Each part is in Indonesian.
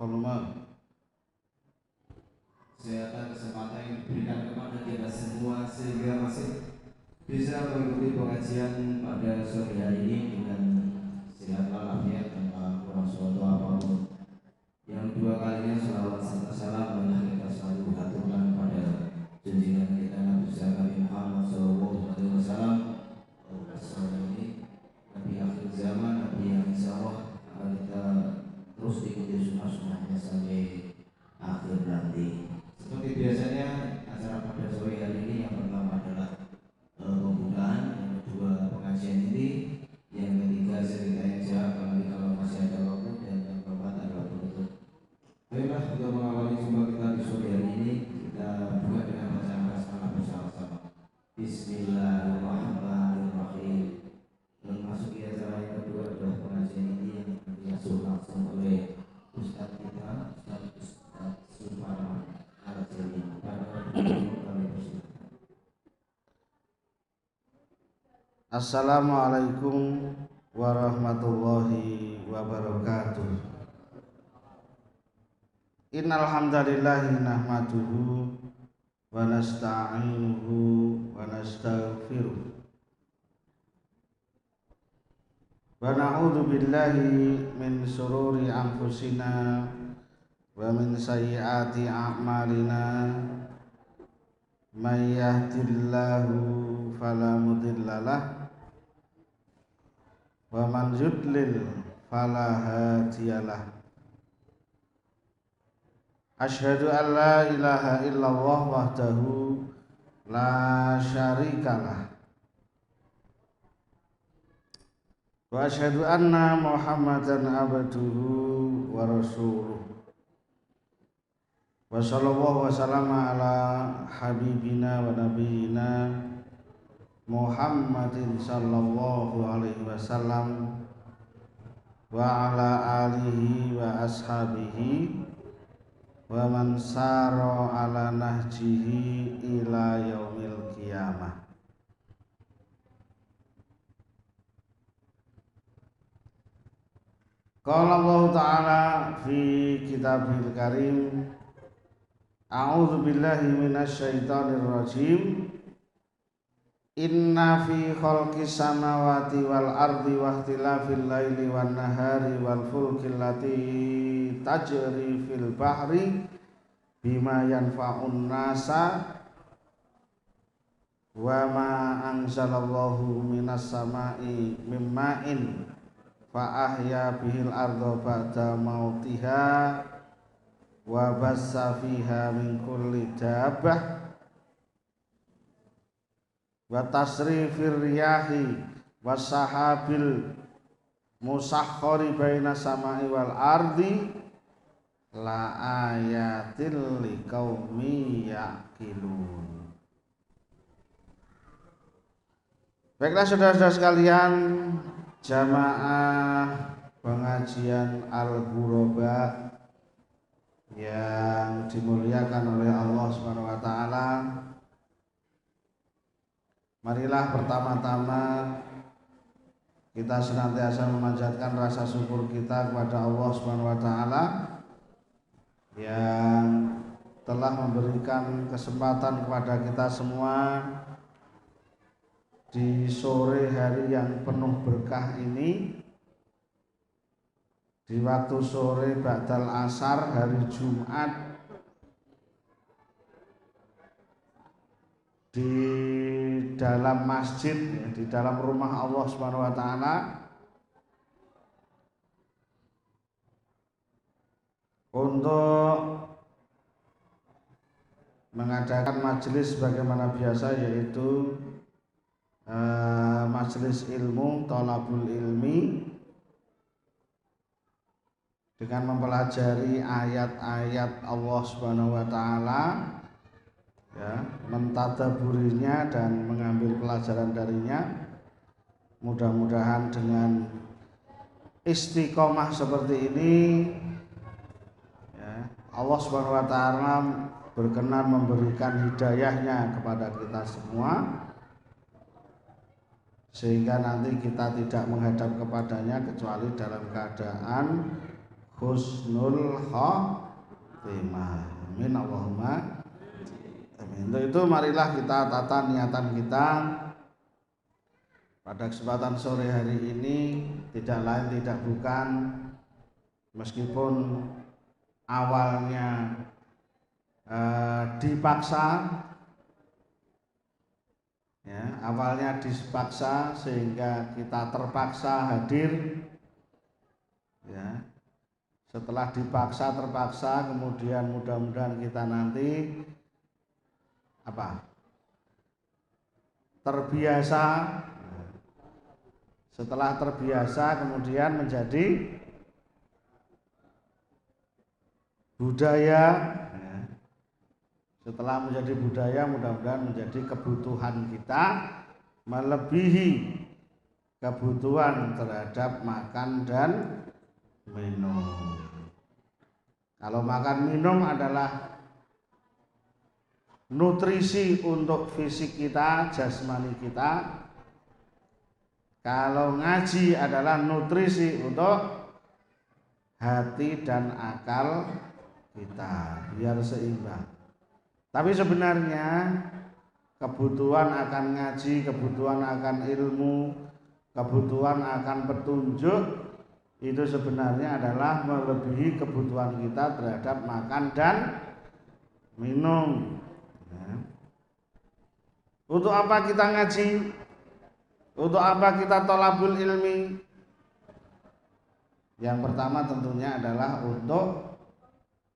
volume kesehatan kesempatan yang diberikan kepada kita semua sehingga masih bisa mengikuti pengajian pada sore hari ini dengan sehat walafiat tanpa kurang suatu apapun. Yang dua kalinya salawat serta salam banyak kita selalu haturkan pada junjungan kita Nabi Nabi Muhammad SAW. Ini Nabi akhir zaman, Nabi yang insya Allah akan kita terus ikuti sunnah-sunnahnya sampai akhir nanti. Seperti biasanya acara pada sore hari ini yang pertama adalah pembukaan, yang kedua pengajian ini, yang ketiga cerita yang jawab kalau masih ada waktu, dan yang keempat adalah penutup. Baiklah, untuk mengawali jumpa kita di sore hari ini, kita buka dengan bacaan basmalah bersama-sama. Bismillahirrahmanirrahim. Memasuki acara yang kedua adalah pengajian ini yang diasuh langsung oleh Ustaz kita, Ustaz Suparman Al-Jari. Assalamualaikum warahmatullahi wabarakatuh. Innal hamdalillahi nahmaduhu wa nasta'inuhu wa nastaghfiruh wa na'udzu billahi min shururi anfusina wa min sayyiati a'malina. May yahdihillahu fala mudhillalah wa man yudlil fala hadiyalah. Asyhadu an la ilaha illallah wahdahu la syarikalah wa asyhadu anna Muhammadan abduhu wa rasuluh. Wa sallallahu wa sallama ala habibina wa nabiyina Muhammadin sallallahu alaihi wasallam wa ala alihi wa ashabihi wa man sara ala nahjihi ila yaumil qiyamah. Qala Allah Ta'ala fi kitabil karim, a'udzu billahi minasyaitonir rajim. Inna fi khalqis samawati wal ardi wa ikhtilafil laili wan nahari wal fulki allati tajri fil bahri bima yanfa'un nasa wa ma anzalallahu minas sama'i mimma'in fa ahya bihil arda ba'da mautiha wa bassa fiha min kulli dabbah wa tasrifir riyahi wasahabil musakhkhari baina samai wal ardi la ayatil liqaumi yaqilun. Baiklah saudara-saudara sekalian, jamaah pengajian Al-Ghuraba yang dimuliakan oleh Allah Subhanahu wa taala. Marilah pertama-tama kita senantiasa memanjatkan rasa syukur kita kepada Allah Subhanahu wa taala yang telah memberikan kesempatan kepada kita semua di sore hari yang penuh berkah ini, di waktu sore ba'dal asar hari Jumat, di dalam masjid, di dalam rumah Allah Subhanahu wa taala, untuk mengadakan majelis sebagaimana biasa, yaitu majelis ilmu, thalabul ilmi, dengan mempelajari ayat-ayat Allah Subhanahu wa taala, ya, mentadaburinya dan mengambil pelajaran darinya. Mudah-mudahan dengan istiqomah seperti ini, ya, Allah Subhanahu wa taala berkenan memberikan hidayahnya kepada kita semua, sehingga nanti kita tidak menghadap kepadanya kecuali dalam keadaan husnul khotimah. Amin Allahumma amin. Untuk itu marilah kita tata niatan kita pada kesempatan sore hari ini, tidak lain tidak bukan, meskipun awalnya dipaksa, ya, awalnya dipaksa sehingga kita terpaksa hadir, ya. Setelah dipaksa terpaksa, kemudian mudah-mudahan kita nanti terbiasa. Setelah terbiasa kemudian menjadi budaya, ya. Setelah menjadi budaya, mudah-mudahan menjadi kebutuhan kita melebihi kebutuhan terhadap makan dan minum. Kalau makan minum adalah nutrisi untuk fisik kita, jasmani kita. Kalau ngaji adalah nutrisi untuk hati dan akal kita, biar seimbang. Tapi sebenarnya kebutuhan akan ngaji, kebutuhan akan ilmu, kebutuhan akan petunjuk itu sebenarnya adalah melebihi kebutuhan kita terhadap makan dan minum. Ya. Untuk apa kita ngaji? Untuk apa kita thalabul ilmi? Yang pertama tentunya adalah untuk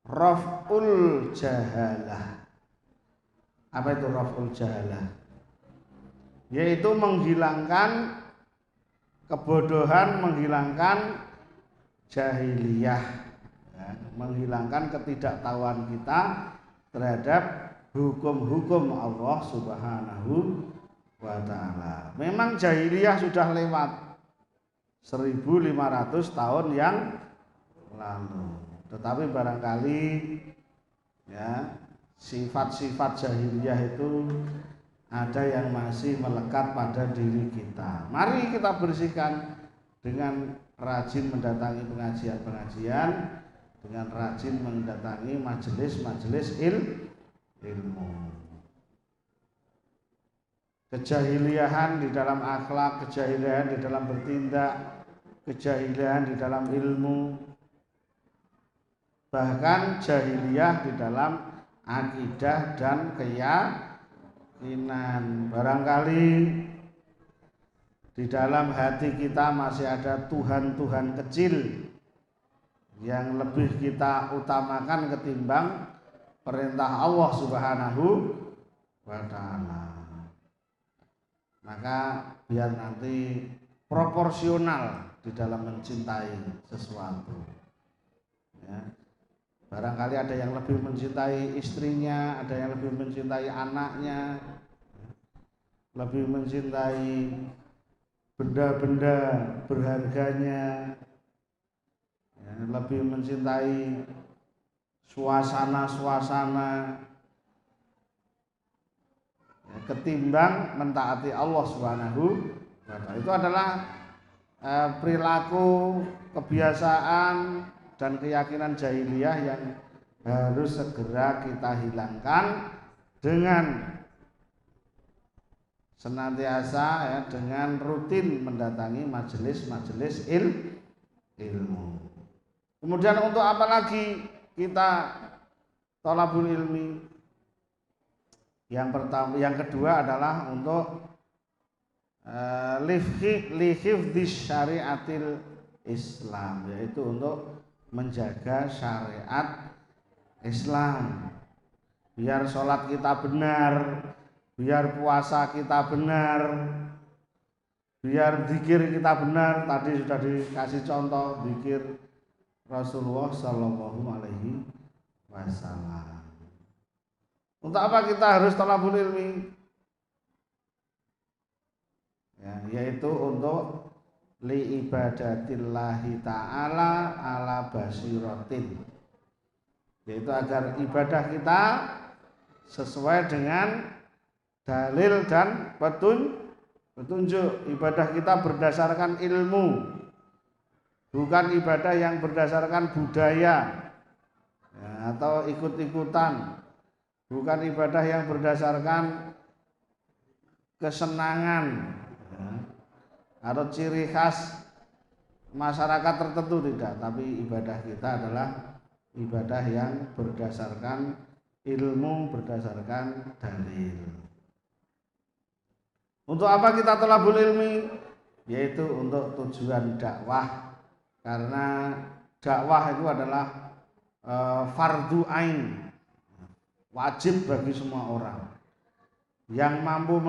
raf'ul jahalah. Apa itu raf'ul jahalah? Yaitu menghilangkan kebodohan, menghilangkan jahiliyah, ya, menghilangkan ketidaktahuan kita terhadap hukum-hukum Allah Subhanahu wa ta'ala. Memang jahiliyah sudah lewat 1500 tahun yang lalu, tetapi barangkali, ya, sifat-sifat jahiliyah itu ada yang masih melekat pada diri kita. Mari kita bersihkan dengan rajin mendatangi pengajian-pengajian, dengan rajin mendatangi majelis-majelis ilmu. Kejahiliahan di dalam akhlak, kejahiliahan di dalam bertindak, kejahiliahan di dalam ilmu, bahkan jahiliyah di dalam akidah dan keyakinan. Barangkali di dalam hati kita masih ada Tuhan-Tuhan kecil yang lebih kita utamakan ketimbang perintah Allah Subhanahu wa ta'ala. Maka biar nanti proporsional di dalam mencintai sesuatu, ya. Barangkali ada yang lebih mencintai istrinya, ada yang lebih mencintai anaknya, lebih mencintai benda-benda berharganya, ya, lebih mencintai suasana-suasana, ya, ketimbang mentaati Allah Subhanahu wa ta'ala. Itu adalah perilaku, kebiasaan dan keyakinan jahiliyah yang harus segera kita hilangkan dengan senantiasa, ya, dengan rutin mendatangi majelis-majelis ilmu. Kemudian untuk apa lagi kita thalabul ilmi? Yang pertama, yang kedua adalah untuk lihifdz syariatil Islam, yaitu untuk menjaga syariat Islam, biar sholat kita benar, biar puasa kita benar, biar zikir kita benar. Tadi sudah dikasih contoh zikir Rasulullah Shallallahu Alaihi Wasallam. Untuk apa kita harus thalabul ilmi? Ya, yaitu untuk li ibadatillahi ta'ala ala basiratin, yaitu agar ibadah kita sesuai dengan dalil dan petunjuk. Ibadah kita berdasarkan ilmu, bukan ibadah yang berdasarkan budaya ya, atau ikut-ikutan, bukan ibadah yang berdasarkan kesenangan ya, atau ciri khas masyarakat tertentu, tidak, tapi ibadah kita adalah ibadah yang berdasarkan ilmu, berdasarkan dalil. Untuk apa kita thalabul ilmi? Yaitu untuk tujuan dakwah, karena dakwah itu adalah fardu ain, wajib bagi semua orang. Yang mampu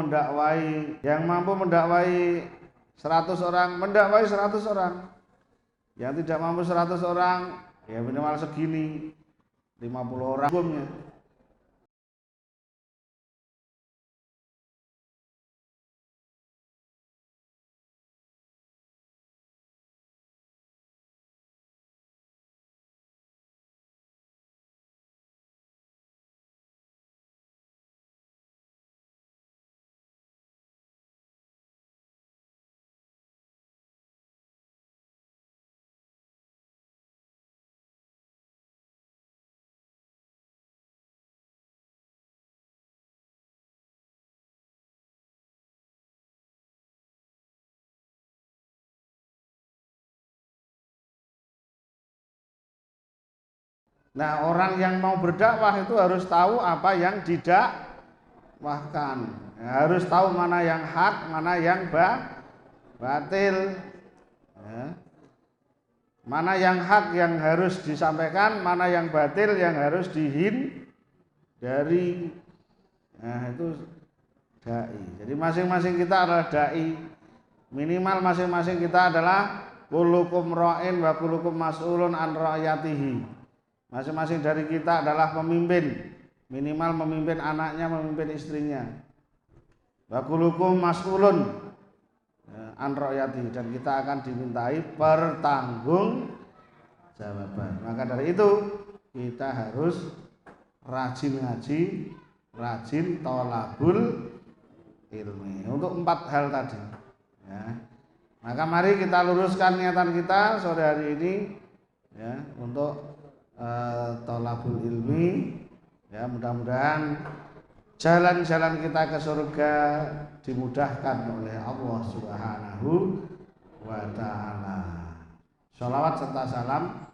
mendakwai 100 orang, mendakwai 100 orang. Yang tidak mampu 100 orang, ya minimal segini, 50 orang hukumnya. Nah, orang yang mau berdakwah itu harus tahu apa yang didakwahkan. Ya, harus tahu mana yang hak, mana yang batil. Ya. Mana yang hak yang harus disampaikan, mana yang batil yang harus dihindari. Nah, itu dai. Jadi masing-masing kita adalah dai. Minimal masing-masing kita adalah kullukum ra'in wa kullukum mas'ulun an ra'yatihi. Masing-masing dari kita adalah pemimpin, minimal memimpin anaknya, memimpin istrinya. Wa kullukum mas'ulun an ra'yatihi, dan kita akan dimintai pertanggungjawaban. Maka dari itu kita harus rajin ngaji, rajin thalabul ilmi untuk 4 hal tadi. Ya. Maka mari kita luruskan niatan kita sore hari ini ya, untuk thalabul ilmi ya, mudah-mudahan jalan-jalan kita ke surga dimudahkan oleh Allah Subhanahu wa taala. Shalawat serta salam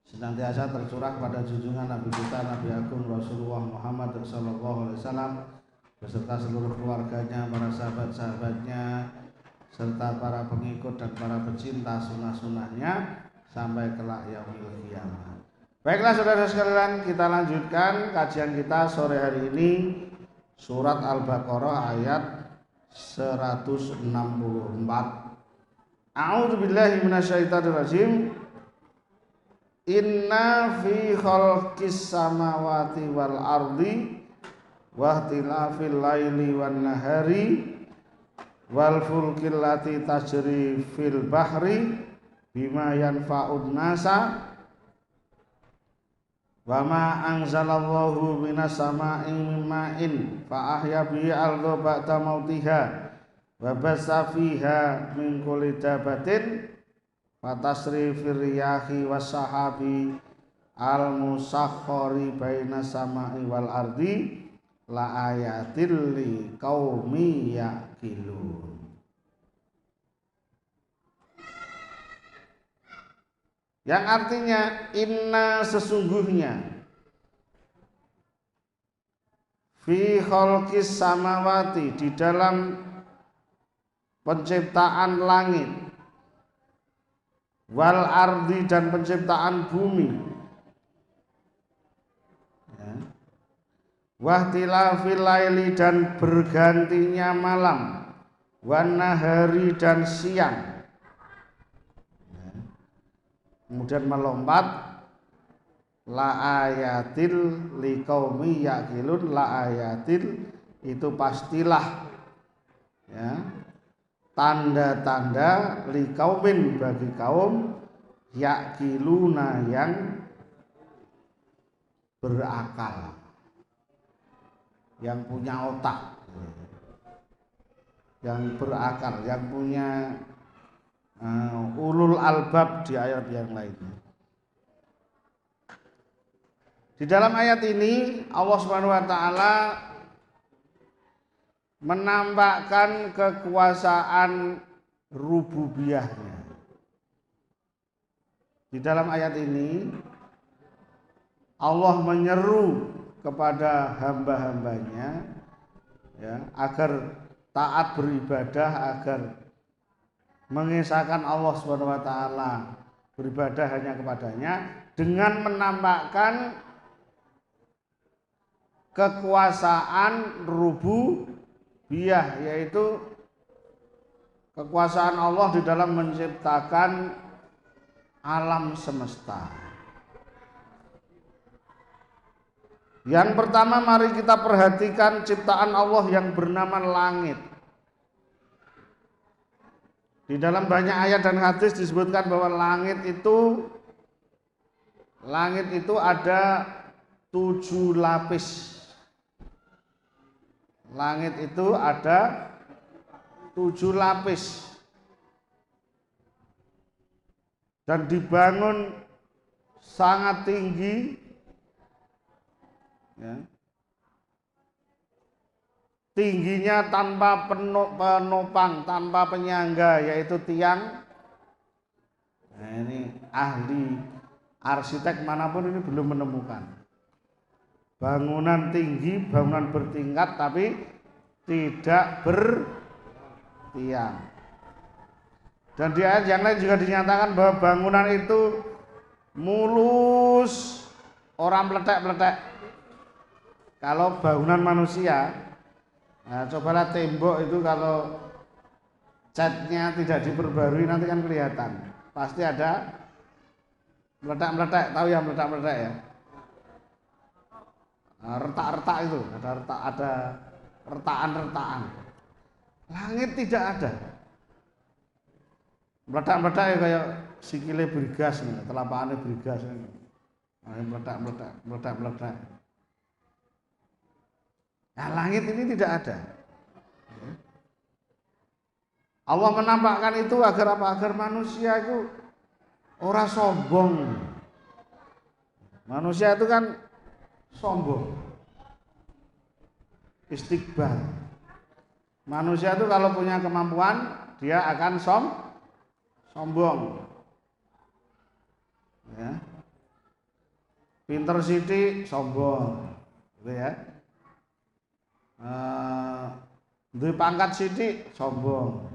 senantiasa tercurah pada junjungan Nabi kita Nabi Agung Rasulullah Muhammad sallallahu alaihi wasallam beserta seluruh keluarganya, para sahabat-sahabatnya, serta para pengikut dan para pecinta sunnah-sunnahnya sampai kelak yaumil qiyamah. Baiklah saudara sekalian, kita lanjutkan kajian kita sore hari ini, surat Al-Baqarah ayat 164. A'udzubillahi minasyaitonirrajim. Inna fi khalqis samawati wal ardi wa ikhtilafil laili wan nahari wal fulkil lati tajri fil bahri bima yanfa'un nasa wa ma anzalallahu minas sama'i min ma'in fa ahya bihi al-ardha ba'da mautiha wa bassa fiha min kulli dabatin wa tasrifir riyahi was sahabi al-musakhkhari bainas sama'i wal ardi la ayatil li qaumi yaqilun. Yang artinya inna sesungguhnya fi khalqis samawati di dalam penciptaan langit wal ardi dan penciptaan bumi ya. Wahtilafil laili dan bergantinya malam wan nahari dan siang. Kemudian melompat la ayatil liqaumi yaqilun, la ayatil itu pastilah ya, tanda-tanda liqaumin bagi kaum yaqiluna yang berakal, yang punya otak, yang berakal, yang punya ulul albab di ayat yang lainnya. Di dalam ayat ini Allah Subhanahu wa taala menampakkan kekuasaan rububiyahnya. Di dalam ayat ini Allah menyeru kepada hamba-hambanya ya, agar taat beribadah, agar mengesahkan Allah Subhanahu wa taala, beribadah hanya kepadanya dengan menampakkan kekuasaan rububiyah, yaitu kekuasaan Allah di dalam menciptakan alam semesta. Yang pertama, mari kita perhatikan ciptaan Allah yang bernama langit. Di dalam banyak ayat dan hadis disebutkan bahwa langit itu ada 7 lapis. Langit itu ada 7 lapis dan dibangun sangat tinggi ya. Tingginya tanpa penopang, tanpa penyangga, yaitu tiang. Nah, ini ahli arsitek manapun ini belum menemukan bangunan tinggi, bangunan bertingkat tapi tidak bertiang. Dan di ayat yang lain juga dinyatakan bahwa bangunan itu mulus, orang meletek-meletek. Kalau bangunan manusia, nah cobalah tembok itu kalau catnya tidak diperbarui nanti kan kelihatan. Pasti ada meletak-meletek, tahu ya meletak-meletek ya. Retak-retak itu, ada retakan-retakan. Langit tidak ada. Meletak-meletak ya kayak sikile brigas nih, telapakane brigas nih. Meletak-meletak. Nah, langit ini tidak ada. Allah menampakkan itu agar apa? Agar manusia itu ora sombong. Manusia itu kan sombong, istikbar. Manusia itu kalau punya kemampuan dia akan sombong ya. Pinter sithik sombong gitu ya. Duwe pangkat sithik sombong,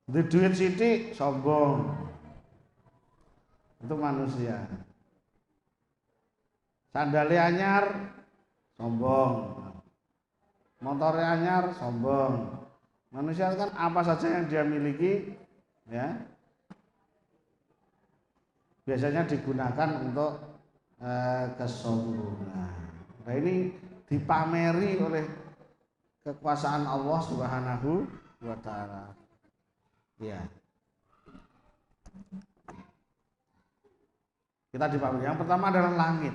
duwe duit sithik sombong. Itu manusia. Sandalnya anyar sombong, motornya anyar sombong. Manusia kan apa saja yang dia miliki ya biasanya digunakan untuk kesombongan. Nah, ini dipameri oleh kekuasaan Allah Subhanahu wa taala. Ya. Kita dipameri. Yang pertama adalah langit.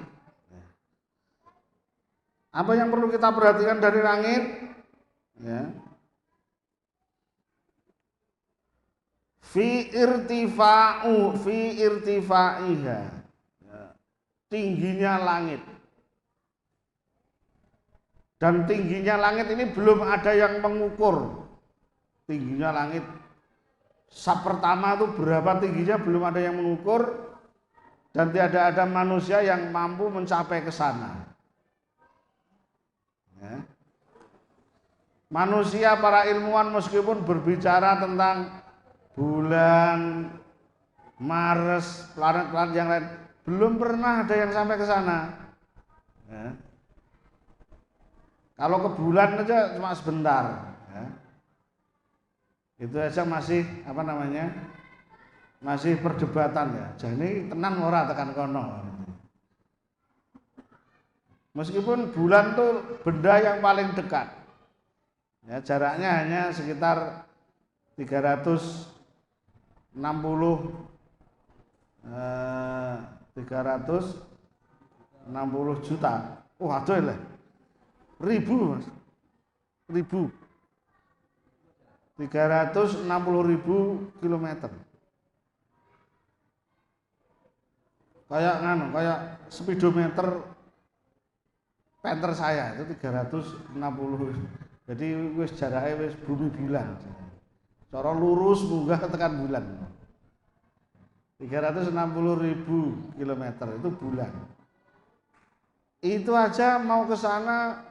Apa yang perlu kita perhatikan dari langit? Ya. Fi irtifaiha. Ya. Tingginya langit. Dan tingginya langit ini belum ada yang mengukur tingginya langit. Sab pertama itu berapa tingginya belum ada yang mengukur, dan tidak ada manusia yang mampu mencapai ke sana. Ya. Manusia, para ilmuwan meskipun berbicara tentang bulan, Mars, planet-planet yang lain, belum pernah ada yang sampai ke sana. Ya. Kalau ke bulan aja cuma sebentar. Ya. Itu aja masih masih perdebatan ya. Jadi tenan ora tekan kono. Meskipun bulan tuh benda yang paling dekat, ya, jaraknya hanya sekitar 360 juta. Aduh lah, ribu mas, ribu. 360.000 kilometer. Kayak speedometer penter saya itu 360. Jadi wis jarake wis bumi bulan. Cara lurus munggah tekan bulan. 360.000 kilometer itu bulan. Itu aja mau ke sana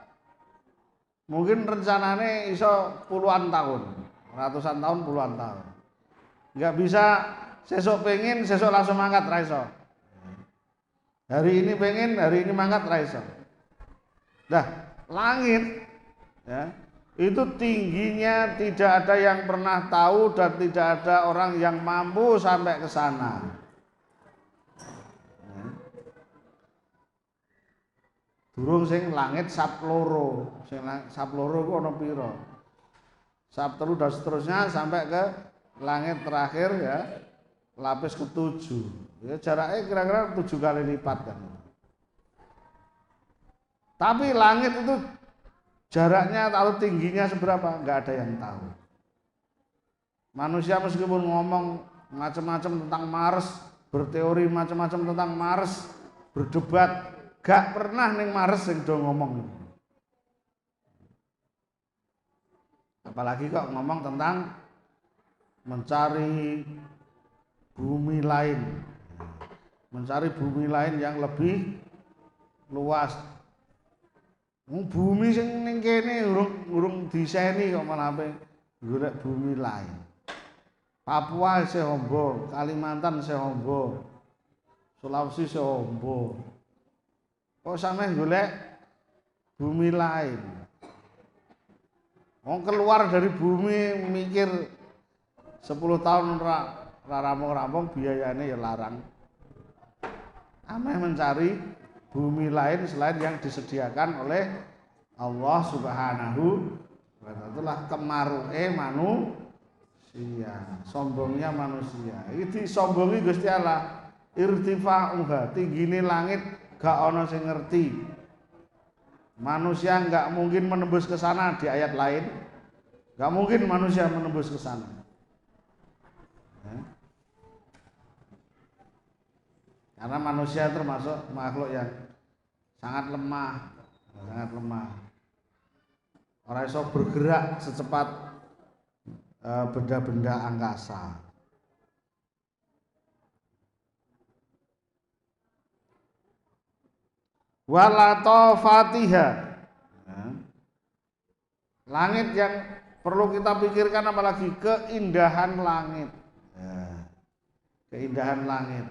mungkin rencananya iso puluhan tahun, ratusan tahun, puluhan tahun. Nggak bisa sesok pengen, sesok langsung mangkat ra iso. Hari ini pengen, hari ini mangkat ra iso. Nah, langit ya, itu tingginya tidak ada yang pernah tahu dan tidak ada orang yang mampu sampai ke sana. Durung sing langit sap loro, sing sap loro ku ana pira? Sap telu dan seterusnya sampai ke langit terakhir ya, lapis ketujuh. Ya jaraknya kira-kira 7 kali lipat kan. Tapi langit itu jaraknya atau tingginya seberapa? Nggak ada yang tahu. Manusia meskipun ngomong macam-macam tentang Mars, berteori macam-macam tentang Mars, berdebat, gak pernah ning Mars yang do ngomong. Apalagi kok ngomong tentang mencari bumi lain, mencari bumi lain yang lebih luas. Bumi sing ning kene urung diseni kok malah ape golek bumi lain. Papua isih ombo, Kalimantan isih ombo, Sulawesi isih ombo. Kok sampe golek bumi lain? Wong keluar dari bumi mikir 10 tahun ra rampung-rampung biayane ya larang. Ameh mencari bumi lain selain yang disediakan oleh Allah Subhanahu wa ta'ala. Itulah kemaruke manusia, sombongnya manusia. Iki disombongi Gusti Allah. Irtifa'uha, tinggine langit gak ana sing ngerti. Manusia enggak mungkin menembus ke sana di ayat lain. Enggak mungkin manusia menembus ke sana. Karena manusia termasuk makhluk yang sangat lemah, sangat lemah. Orang iso bergerak secepat benda-benda angkasa. Walatofatiha, langit yang perlu kita pikirkan apalagi keindahan langit. Keindahan langit.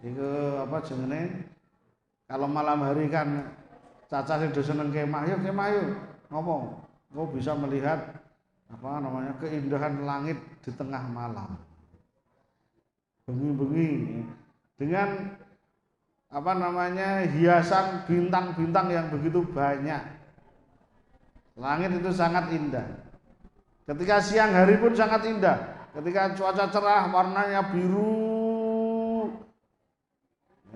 Itu apa jenenge? Kalau malam hari kan caca sing do seneng kemah yuk ngomong. Kau bisa melihat apa namanya keindahan langit di tengah malam. Bengi-bengi dengan apa namanya hiasan bintang-bintang yang begitu banyak. Langit itu sangat indah. Ketika siang hari pun sangat indah. Ketika cuaca cerah warnanya biru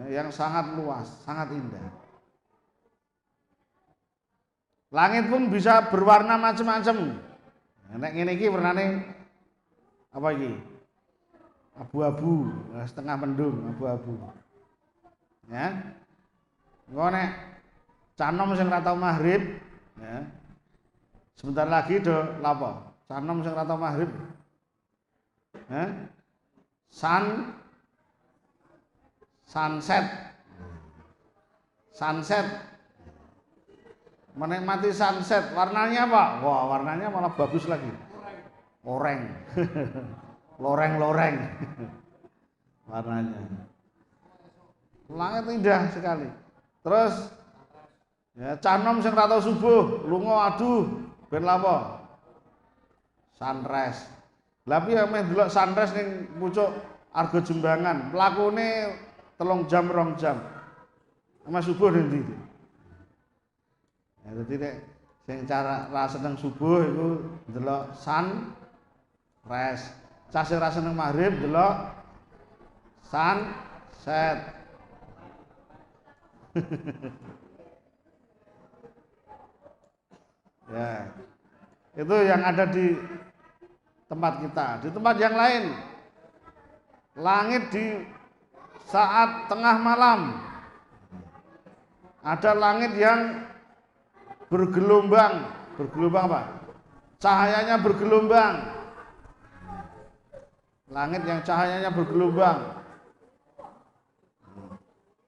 yang sangat luas, sangat indah. Langit pun bisa berwarna macam-macam. Nek ngene iki warnane apa iki? Abu-abu, setengah mendung, abu-abu. Ya. Engko nek canom sing ra tau maghrib, ya. Sebentar lagi do lapo? Canom sing ra tau maghrib. Sunset. Menikmati sunset, warnanya apa? Wah, warnanya malah bagus lagi. Oreng. Loreng-loreng. Warnanya. Langit indah sekali. Terus ya canom sing ra tau subuh, lunga aduh ben lapo? Sunrise. Lah piye meh delok sunrise ning pucuk Arga Jembangan, mlakune 3 jam 2 jam. Sama subuh nanti. Ya dadi nek sing cara ra seneng subuh iku delok sunrise. Cah sing ra seneng maghrib delok sunset. Ya. Itu yang ada di tempat kita. Di tempat yang lain, langit di saat tengah malam, ada langit yang bergelombang apa? Cahayanya bergelombang. Langit yang cahayanya bergelombang.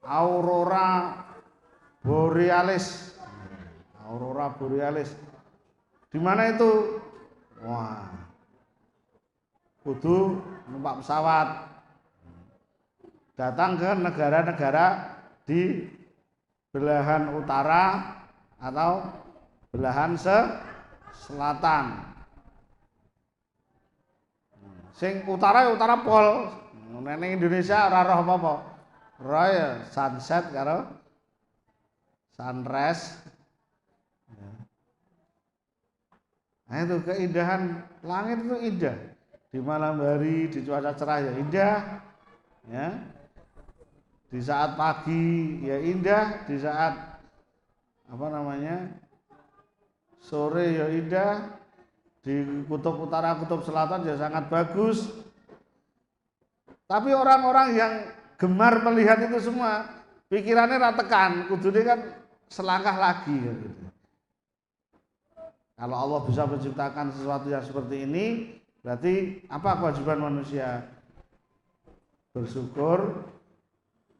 Aurora borealis. Aurora borealis. Di mana itu? Wah. Kudu numpak pesawat. Datang ke negara-negara di belahan utara atau belahan selatan. Sing utara pol. Neng Indonesia ora roh apa-apa. Roh ya sunset karo sunrise. Nah itu keindahan langit itu indah. Di malam hari, di cuaca cerah ya indah. Ya. Di saat pagi ya indah, di saat sore ya indah, di kutub utara, kutub selatan ya sangat bagus. Tapi orang-orang yang gemar melihat itu semua pikirannya ratekan, kudune kan selangkah lagi gitu. Kalau Allah bisa menciptakan sesuatu yang seperti ini, berarti apa kewajiban manusia? Bersyukur,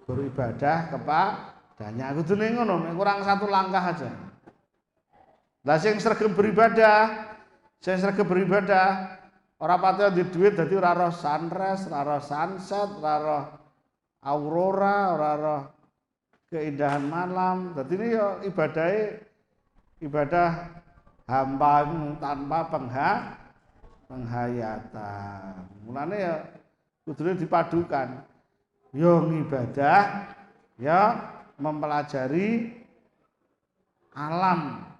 beribadah kepadanya. Kudune ngono, kurang satu langkah aja. Lah sing sregep beribadah, ora pati di duit dadi ora roh sunrise, ora roh sunset, ora roh aurora, ora roh keindahan malam. Dadi ini ya ibadah hampa tanpa penghayatan. Mulane ya kudune dipadukan. Ya ngibadah, ya mempelajari alam.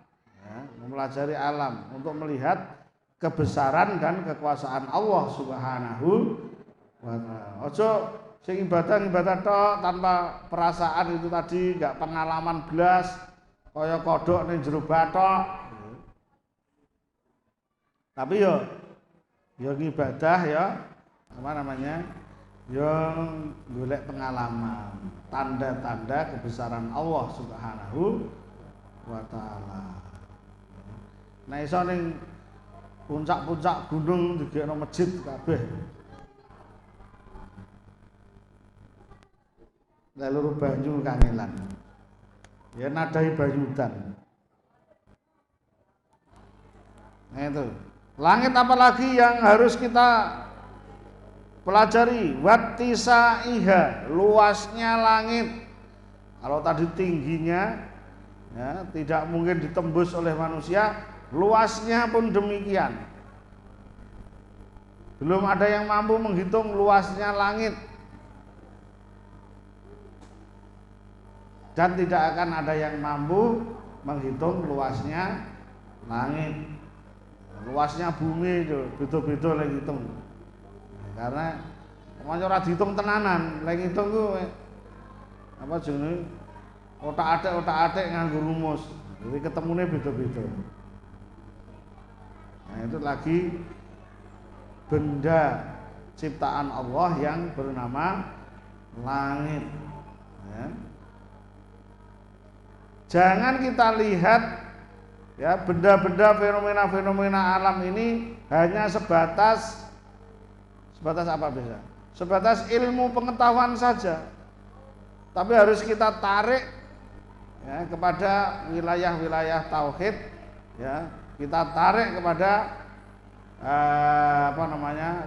Ya, mempelajari alam untuk melihat kebesaran dan kekuasaan Allah Subhanahu wa taala. Ojo sing ibadah tok tanpa perasaan itu tadi, enggak pengalaman blas kaya kodhok ning jero bathok. Tapi yo ibadah ya yang golek pengalaman, tanda-tanda kebesaran Allah Subhanahu wa taala. Nah iso ning puncak-puncak gunung digekno masjid kabeh. Lalu banyu kangelan. Ya nadai banyudan. Nah itu. Langit apalagi yang harus kita pelajari? Wattisaiha, luasnya langit. Kalau tadi tingginya ya tidak mungkin ditembus oleh manusia, luasnya pun demikian. Belum ada yang mampu menghitung luasnya langit. Dan tidak akan ada yang mampu menghitung luasnya langit. Luasnya bumi itu beda-beda lagi hitung. Karena semuanya ora dihitung tenanan, lagi hitung ku apa jenenge otak-atik nganggo rumus. Jadi ketemune beda-beda. Nah itu lagi benda ciptaan Allah yang bernama langit. Ya. Jangan kita lihat ya benda-benda fenomena-fenomena alam ini hanya sebatas apa bisa? Sebatas ilmu pengetahuan saja. Tapi harus kita tarik ya kepada wilayah-wilayah tauhid ya. Kita tarik kepada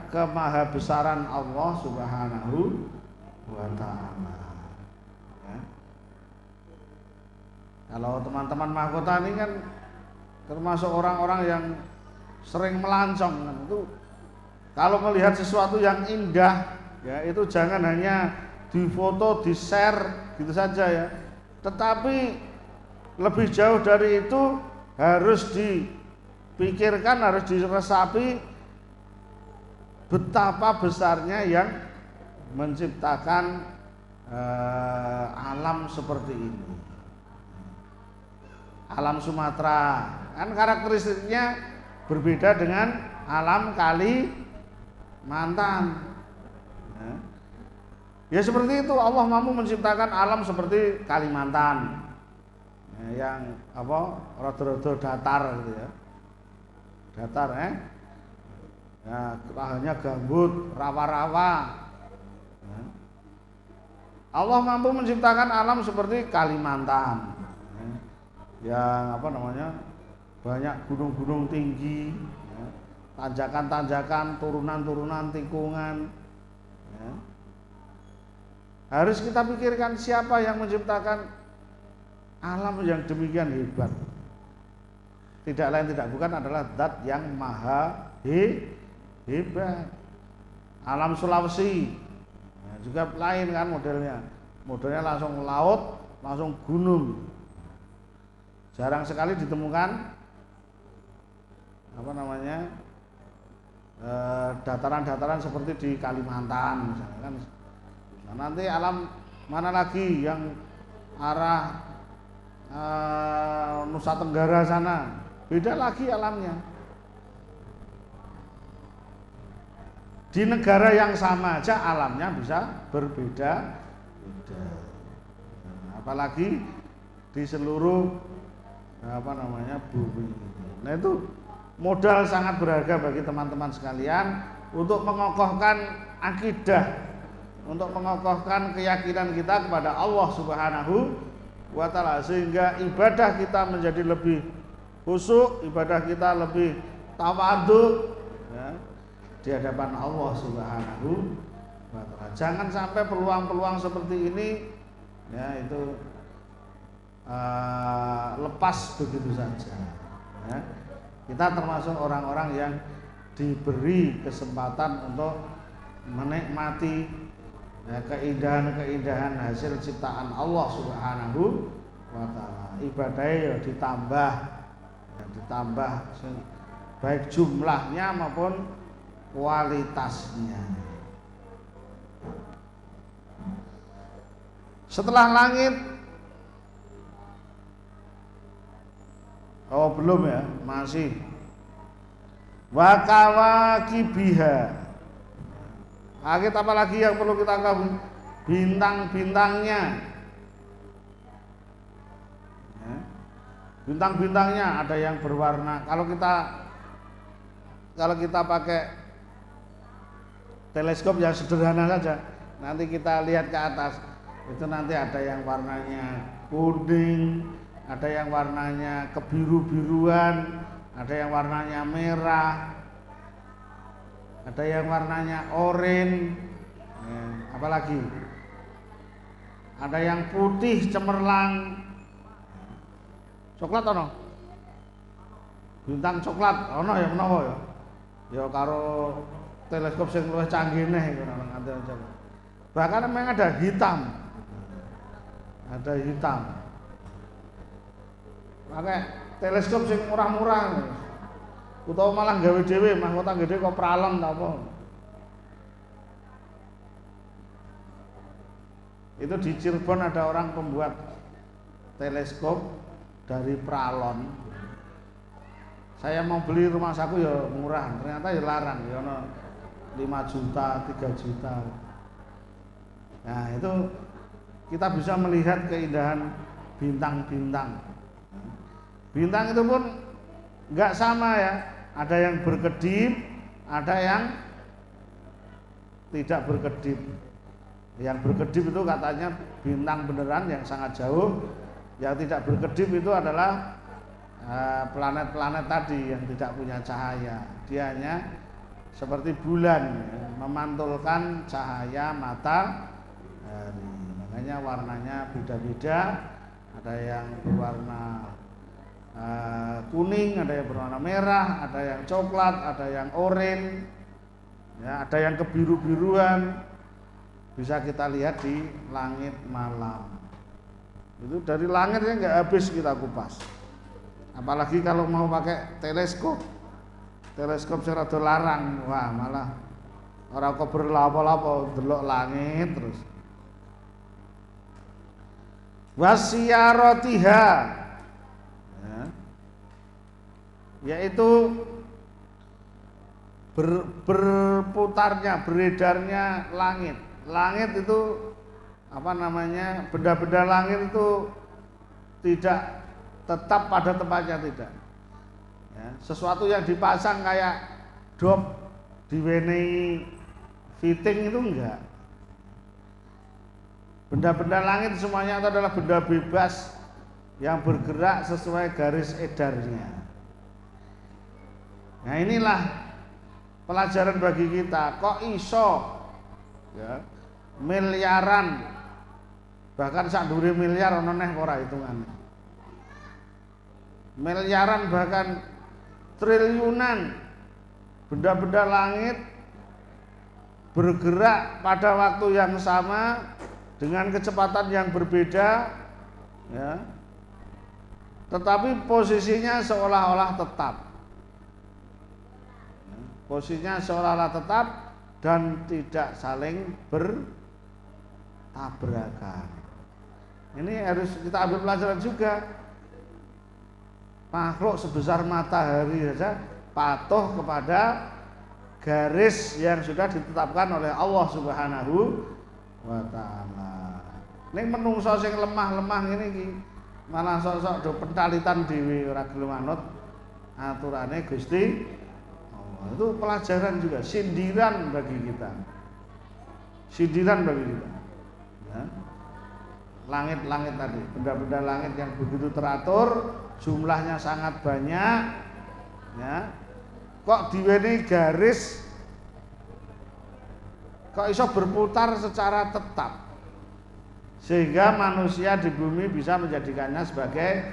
kemahabesaran Allah Subhanahu wa taala. Ya. Kalau teman-teman mahkota ini kan termasuk orang-orang yang sering melancong kan, itu kalau melihat sesuatu yang indah ya itu jangan hanya difoto, di-share gitu saja ya. Tetapi lebih jauh dari itu harus dipikirkan, harus diresapi betapa besarnya yang menciptakan alam seperti ini. Alam Sumatera kan karakteristiknya berbeda dengan alam Kalimantan. Ya seperti itu, Allah mampu menciptakan alam seperti Kalimantan, yang apa, rada-rada datar gitu ya, datar ya, lahannya gambut, rawa-rawa. Allah mampu menciptakan alam seperti Kalimantan, yang apa namanya, banyak gunung-gunung tinggi, tanjakan-tanjakan, turunan-turunan, tikungan. Harus kita pikirkan siapa yang menciptakan alam yang demikian hebat. Tidak lain tidak bukan adalah zat yang maha hebat. Alam Sulawesi juga lain kan modelnya. Modelnya langsung laut, langsung gunung. Jarang sekali ditemukan apa namanya, dataran-dataran seperti di Kalimantan misalnya kan. Nah, nanti alam mana lagi yang arah Nusa Tenggara sana, beda lagi alamnya. Di negara yang sama aja alamnya bisa berbeda. Apalagi di seluruh apa namanya bumi. Nah itu modal sangat berharga bagi teman-teman sekalian untuk mengokohkan akidah, untuk mengokohkan keyakinan kita kepada Allah Subhanahu wa ta'ala, sehingga ibadah kita menjadi lebih khusyuk, ibadah kita lebih tawadhu ya, di hadapan Allah Subhanahu wa ta'ala. Jangan sampai peluang-peluang seperti ini ya itu lepas begitu saja ya. Kita termasuk orang-orang yang diberi kesempatan untuk menikmati ya, keindahan-keindahan hasil ciptaan Allah Subhanahu wa ta'ala. Ibadahnya ditambah baik jumlahnya maupun kualitasnya. Setelah langit, oh belum ya, masih wa kawakibiha. Langit apa lagi yang perlu kita tahu? Bintang-bintangnya. Bintang-bintangnya ada yang berwarna. Kalau kita pakai teleskop yang sederhana saja, nanti kita lihat ke atas, itu nanti ada yang warnanya kuning, ada yang warnanya kebiru-biruan, ada yang warnanya merah, ada yang warnanya oranye, apalagi ada yang putih cemerlang, coklat ono, bintang coklat ono ya menapa ya, ya karo teleskop sing luwih canggih neh iku nang. Bahkan memang ada hitam, pakai teleskop sing murah-murah. Utawa malah gawe dhewe mahkota gede kok pralon ta apa. Itu di Cirebon ada orang pembuat teleskop dari pralon. Saya mau beli rumah saku ya murah, ternyata ya larang, ya ono 5 juta, 3 juta. Nah, itu kita bisa melihat keindahan bintang-bintang. Bintang itu pun enggak sama ya. Ada yang berkedip, ada yang tidak berkedip. Yang berkedip itu katanya bintang beneran yang sangat jauh. Yang tidak berkedip itu adalah planet-planet tadi yang tidak punya cahaya. Dia hanya seperti bulan ya, memantulkan cahaya matahari. Makanya warnanya beda-beda. Ada yang berwarna kuning, ada yang berwarna merah, ada yang coklat, ada yang oranye, ya, ada yang kebiru-biruan. Bisa kita lihat di langit malam. Itu dari langitnya nggak habis kita kupas. Apalagi kalau mau pakai teleskop saya rada larang, wah malah orang kok berlapo-lapo delok langit terus. Wasiyaratiha, yaitu berputarnya, beredarnya langit. Langit itu apa namanya? Benda-benda langit itu tidak tetap pada tempatnya, tidak. Ya, sesuatu yang dipasang kayak dop diwenehi fitting itu enggak. Benda-benda langit semuanya itu adalah benda bebas yang bergerak sesuai garis edarnya. Nah inilah pelajaran bagi kita. Kok iso ya, miliaran, bahkan sak dhuwure miliar ana neh ora hitungane. Miliaran bahkan triliunan benda-benda langit bergerak pada waktu yang sama dengan kecepatan yang berbeda, ya, tetapi posisinya seolah-olah tetap. Posisinya seolah-olah tetap dan tidak saling bertabrakan. Ini harus kita ambil pelajaran juga. Makhluk sebesar matahari saja patuh kepada garis yang sudah ditetapkan oleh Allah Subhanahu wa ta'ala. Ning menungso sing lemah-lemah ngene iki malah sok-sok do pentalitan dhewe ora gelem manut aturane Gusti Allah. Itu pelajaran juga, sindiran bagi kita. Sindiran bagi kita. Ya. Langit-langit tadi, benda-benda langit yang begitu teratur, jumlahnya sangat banyak, ya. Kok diwenehi garis, kok iso berputar secara tetap, sehingga manusia di bumi bisa menjadikannya sebagai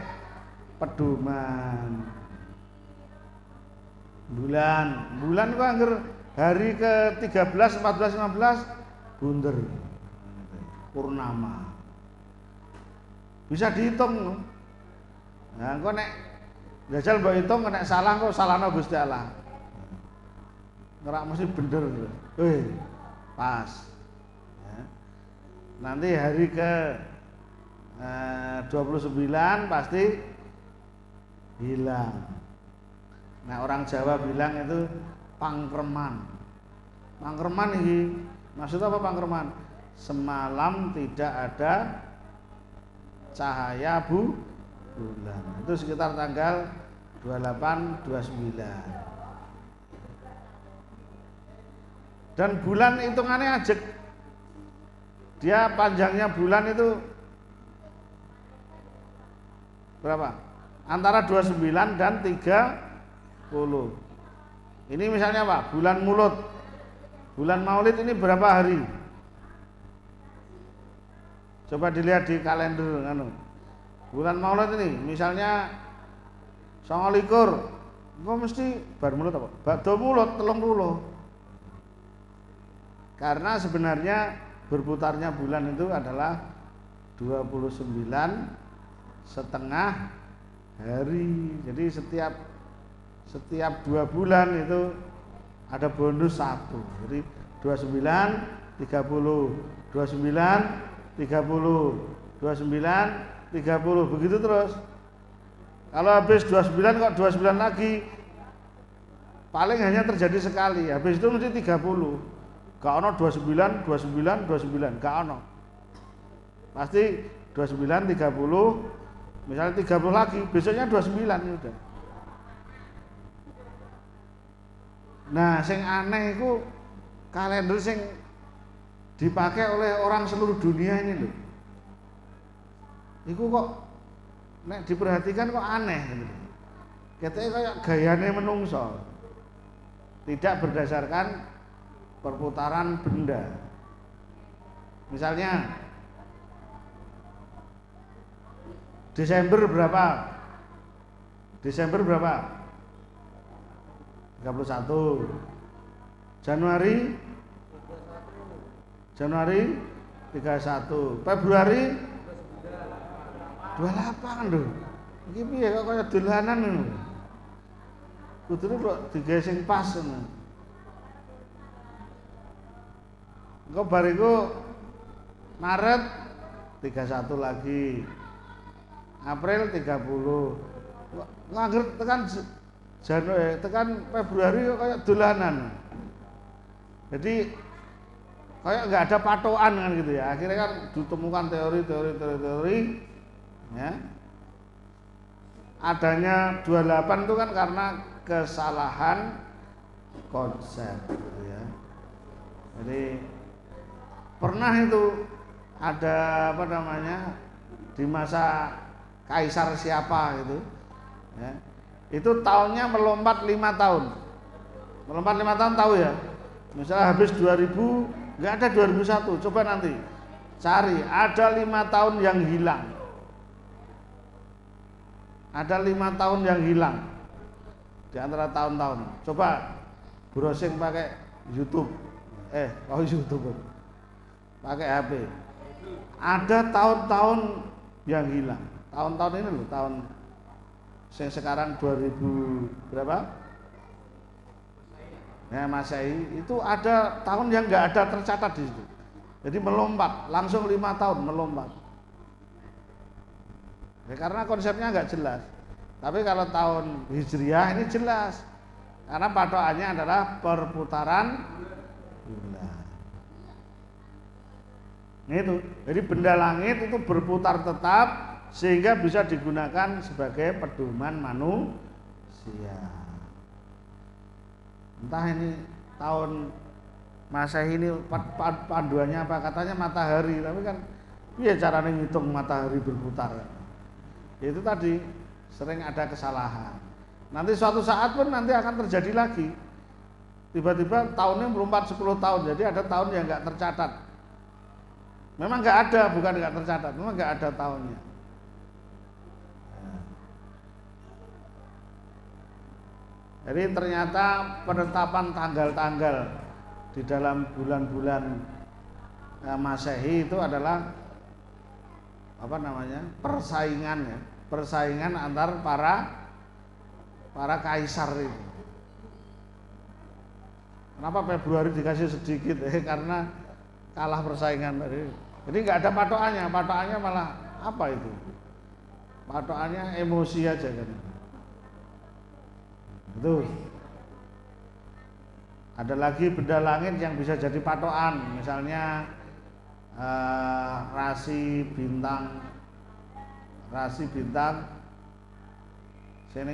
pedoman. Bulan kok angger hari ke-13, 14, 15 bunder purnama. Bisa dihitung. Nah, kok nek jajal mbok hitung nek salah kok salahno Gusti Allah. Ora mesti bener. Pas. Ya. Nanti hari ke 29 pasti hilang. Nah, orang Jawa bilang itu pangkreman. Pangkreman ini maksudnya apa pangkreman? Semalam tidak ada cahaya bulan. Itu sekitar tanggal 28, 29. Dan bulan hitungannya ajek. Dia panjangnya bulan itu berapa? Antara 29 dan 30. Ini misalnya apa? Bulan Mulut. Bulan Maulid ini berapa hari? Coba dilihat di kalender anu. Bulan Maulid ini misalnya 29. Kok mesti bar mulut apa? Badha mulut 30. Karena sebenarnya berputarnya bulan itu adalah 29 setengah hari. Jadi setiap 2 bulan itu ada bonus 1. Jadi 29, 30, 29, 30, 29, 30, begitu terus. Kalau habis 29 kok 29 lagi, paling hanya terjadi sekali. Habis itu mesti 30. Gak ono 29, 29, 29, gak ono. Pasti 29, 30, misalnya 30 lagi, besoknya 29 ya udah. Nah, sing aneh itu kalender sing dipakai oleh orang seluruh dunia ini loh. Iku kok nek diperhatikan kok aneh gitu. Katanya kayak gayane menungso. Tidak berdasarkan perputaran benda. Misalnya Desember berapa? Desember berapa? 31. Januari 31. Februari 28 lho. Iki piye kok kaya dolanan ngono. Kudune kok digawe sing pas ngono. Engko bariku Maret 31 lagi. April 30. Nganggur tekan Januari tekan Februari kok kayak dolanan. Jadi kayak nggak ada patokan kan gitu ya. Akhirnya kan ditemukan teori ya. Adanya 28 itu kan karena kesalahan konsep gitu ya. Jadi pernah itu ada apa namanya di masa kaisar siapa gitu ya. Itu tahunnya melompat 5 tahun. Melompat 5 tahun tahu ya. Misalnya habis 2000, nggak ada 2001. Coba nanti cari ada 5 tahun yang hilang. Ada 5 tahun yang hilang di antara tahun-tahun. Coba browsing pakai YouTube. YouTube. Pakai HP. Ada tahun-tahun yang hilang. Tahun-tahun ini loh, tahun sekarang 2000 berapa? Ya, Masehi itu ada tahun yang nggak ada tercatat di situ. Jadi melompat, langsung 5 tahun melompat. Ya, karena konsepnya nggak jelas. Tapi kalau tahun Hijriah ini jelas. Karena patokannya adalah perputaran bulan. Itu. Jadi benda langit itu berputar tetap sehingga bisa digunakan sebagai pedoman manusia. Entah ini tahun Masehi ini panduannya apa, katanya matahari, tapi kan iya caranya ngitung matahari berputar. Itu tadi sering ada kesalahan. Nanti suatu saat pun nanti akan terjadi lagi. Tiba-tiba tahunnya melompat 10 tahun, jadi ada tahun yang nggak tercatat. Memang nggak ada, bukan nggak tercatat, memang nggak ada tahunnya. Jadi ternyata penetapan tanggal-tanggal di dalam bulan-bulan Masehi itu adalah apa namanya, persaingan ya, persaingan antar para kaisar itu. Kenapa Februari dikasih sedikit? Karena kalah persaingan tadi. Jadi nggak ada patokannya, patokannya malah apa itu? Patokannya emosi aja kan. Itu. Ada lagi benda langit yang bisa jadi patokan, misalnya rasi bintang sing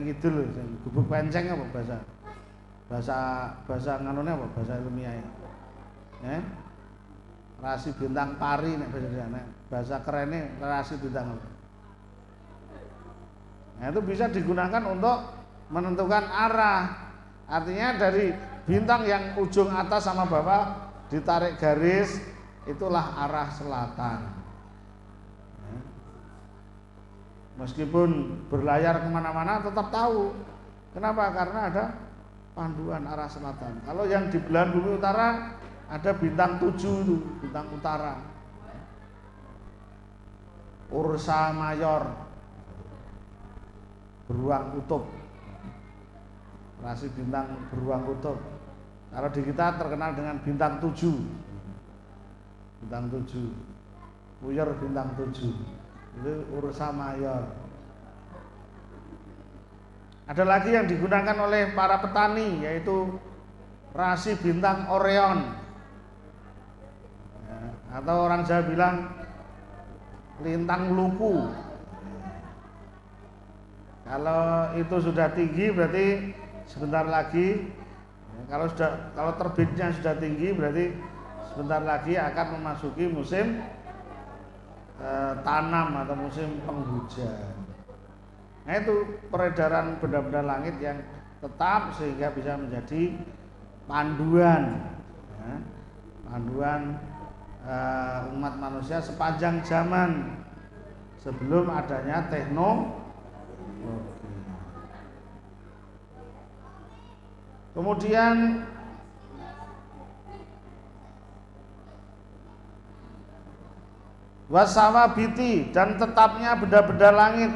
kidul, sing gubuk penceng apa bahasa nganone apa bahasa ilmiah ya. Rasi bintang pari nek bahasa kerennya rasi bintang. Nah, itu bisa digunakan untuk menentukan arah. Artinya dari bintang yang ujung atas sama bawah ditarik garis, itulah arah selatan. Meskipun berlayar kemana-mana tetap tahu. Kenapa? Karena ada panduan arah selatan. Kalau yang di belahan bumi utara ada bintang 7 itu, bintang utara. Ursa Mayor, beruang kutub. Rasi bintang beruang kutub. Kalau di kita terkenal dengan bintang 7. Bintang 7. Buyur bintang 7. Itu Ursa Mayor. Ada lagi yang digunakan oleh para petani, yaitu rasi bintang Orion ya, atau orang Jawa bilang lintang luku. Kalau itu sudah tinggi berarti sebentar lagi ya, kalau terbitnya sudah tinggi berarti sebentar lagi akan memasuki musim tanam atau musim penghujan. Nah, itu peredaran benda-benda langit yang tetap sehingga bisa menjadi panduan ya, panduan umat manusia sepanjang zaman sebelum adanya teknologi. Kemudian wasawabiti, dan tetapnya benda-benda langit.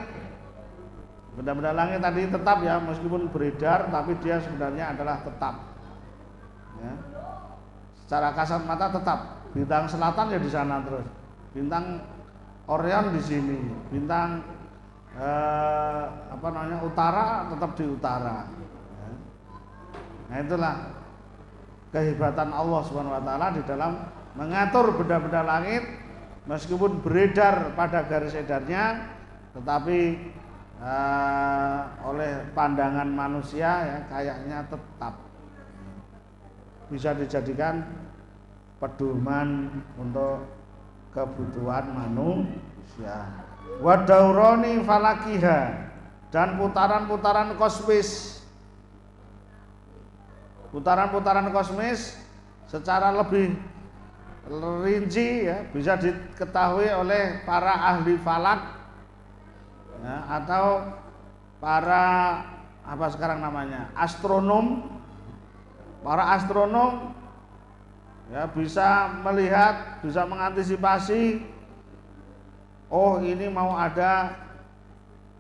Benda-benda langit tadi tetap ya, meskipun beredar tapi dia sebenarnya adalah tetap ya. Secara kasat mata tetap. Bintang selatan ya di sana terus, bintang Orion di sini, bintang utara tetap di utara Nah itulah kehebatan Allah Subhanahu wa taala di dalam mengatur benda-benda langit, meskipun beredar pada garis edarnya, tetapi oleh pandangan manusia ya kayaknya tetap bisa dijadikan pedoman untuk kebutuhan manusia. Wa daurani falakiha, dan putaran-putaran kosmis. Putaran-putaran kosmis secara lebih rinci ya bisa diketahui oleh para ahli falak ya, atau para apa sekarang namanya astronom. Para astronom ya bisa melihat, bisa mengantisipasi, oh ini mau ada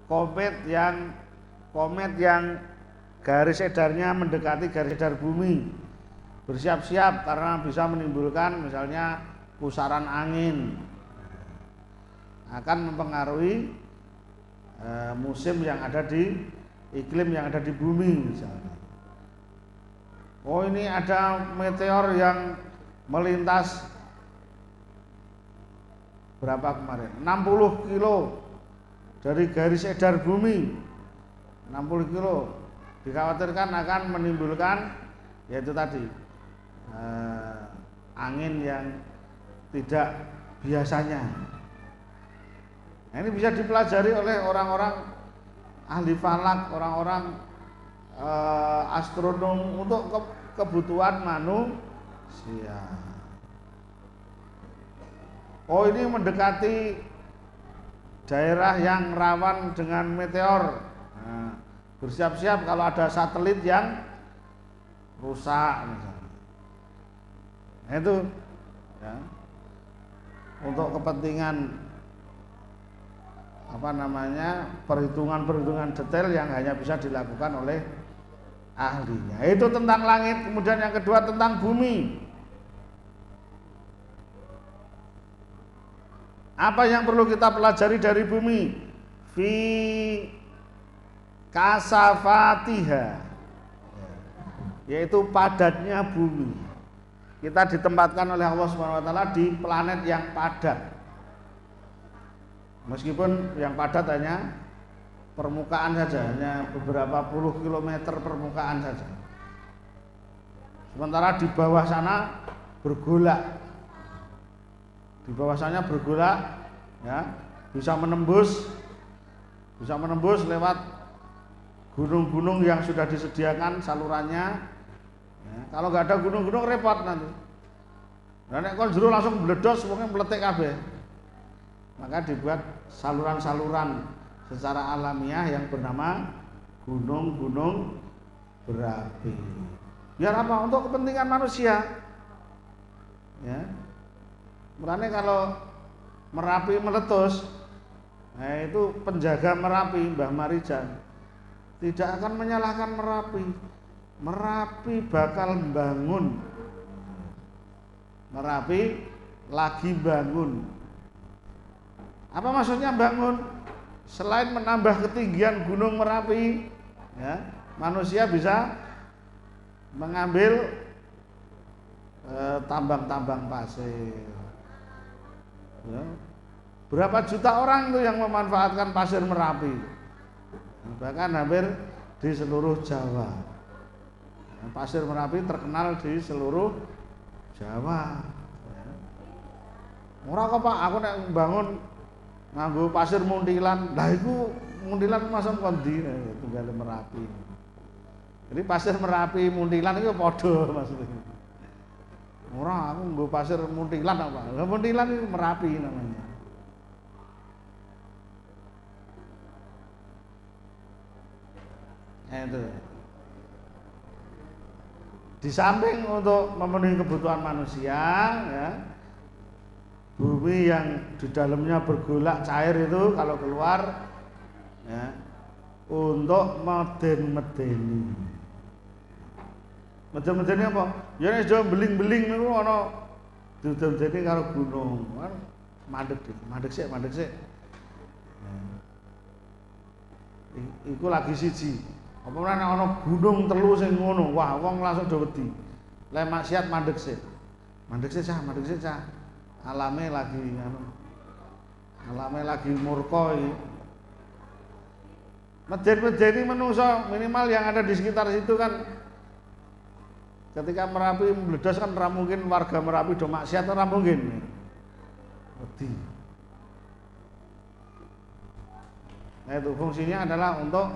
komet yang garis edarnya mendekati garis edar bumi, bersiap-siap karena bisa menimbulkan misalnya pusaran angin, akan mempengaruhi musim yang ada di iklim yang ada di bumi misalnya. Oh ini ada meteor yang melintas berapa kemarin? 60 kilo dari garis edar bumi, 60 kilo. Dikhawatirkan akan menimbulkan yaitu tadi angin yang tidak biasanya. Nah, ini bisa dipelajari oleh orang-orang ahli falak, orang-orang astronom untuk kebutuhan manusia. Oh ini mendekati daerah yang rawan dengan meteor. Nah, bersiap-siap kalau ada satelit yang rusak misalnya. Nah, itu ya, untuk kepentingan apa namanya perhitungan-perhitungan detail yang hanya bisa dilakukan oleh ahlinya. Itu tentang langit. Kemudian yang kedua tentang bumi. Apa yang perlu kita pelajari dari bumi? Fi kasafatiha, yaitu padatnya bumi. Kita ditempatkan oleh Allah Subhanahu wa taala di planet yang padat. Meskipun yang padat hanya permukaan saja, hanya beberapa puluh kilometer permukaan saja. Sementara di bawah sana bergolak. Di bawah sana bergolak ya, bisa menembus lewat gunung-gunung yang sudah disediakan salurannya. Ya, kalau nggak ada gunung-gunung repot nanti. Dan nek kon jero langsung meledos, pokoknya meletek kabeh. Maka dibuat saluran-saluran secara alamiah yang bernama gunung-gunung berapi. Biar apa? Untuk kepentingan manusia. Ya. Mulane kalau Merapi meletus, nah itu penjaga Merapi, Mbah Marijan, tidak akan menyalahkan Merapi. Merapi bakal bangun. Merapi lagi bangun. Apa maksudnya bangun? Selain menambah ketinggian Gunung Merapi, ya, manusia bisa mengambil tambang-tambang pasir. Ya. Berapa juta orang itu yang memanfaatkan pasir Merapi? Bahkan hampir di seluruh Jawa. Pasir Merapi terkenal di seluruh Jawa. Ora kok Pak, aku nek bangun nganggo pasir muntilan. Lah iku muntilan masuk kondi tunggal Merapi. Jadi pasir Merapi muntilan itu padha maksudnya. Ora aku nggo pasir muntilan apa? Lah muntilan itu Merapi namanya. Itu. Di samping untuk memenuhi kebutuhan manusia, ya, bumi yang di dalamnya bergolak cair itu kalau keluar, ya, untuk meden-medeni. Meden-medeni apa? Ya nek do beling-beling niku ana didedeni karo gunung. Mandek sik. Iku lagi siji. Apa meneh nek ana gunung telu sing ngono, wah wong langsung do wedi. Lek maksiat mandeg sik. Mandeg sik cah. Alame lagi alame lagi murka iki. Medeni menungso minimal yang ada di sekitar situ kan ketika Merapi meledos kan ora mungkin warga Merapi do maksiat ora mungkin. Wedi. Nah, itu fungsinya adalah untuk